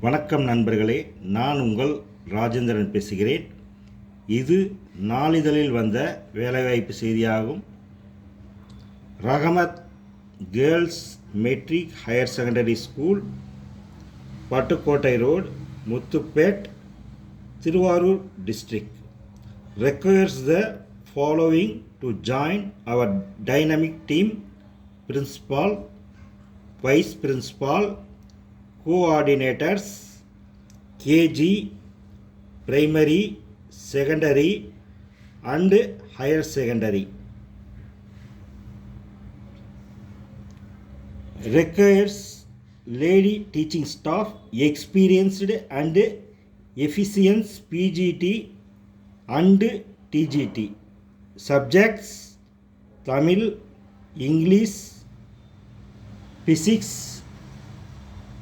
வணக்கம் நண்பர்களே, நான் உங்கள் ராஜேந்திரன் பேசுகிறேன். இது நாளிதழில் வந்த வேலைவாய்ப்பு செய்தியாகும். Rahmath girls matric higher secondary school, Pattukkottai road, Muthupet, Thiruvarur district requires the following to join our dynamic team: principal, vice principal, coordinators, KG, primary, secondary and higher secondary. Requires lady teaching staff, experienced and efficient PGT and TGT. Subjects: Tamil, English, Physics,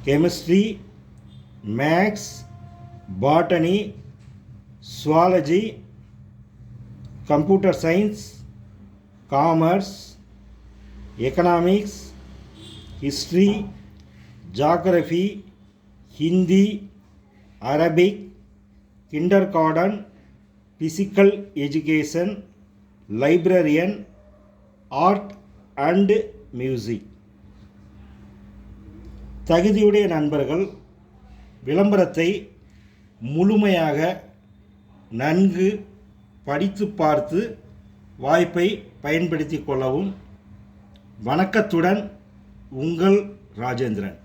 Chemistry, Maths, Botany, Zoology, Computer Science, Commerce, Economics, History, Geography, Hindi, Arabic, Kindergarten, Physical Education, Librarian, Art and Music. தகுதியுடைய நண்பர்கள் விளம்பரத்தை முழுமையாக நன்கு படித்து பார்த்து வாய்ப்பை பயன்படுத்தி கொள்ளவும். வணக்கத்துடன் உங்கள் ராஜேந்திரன்.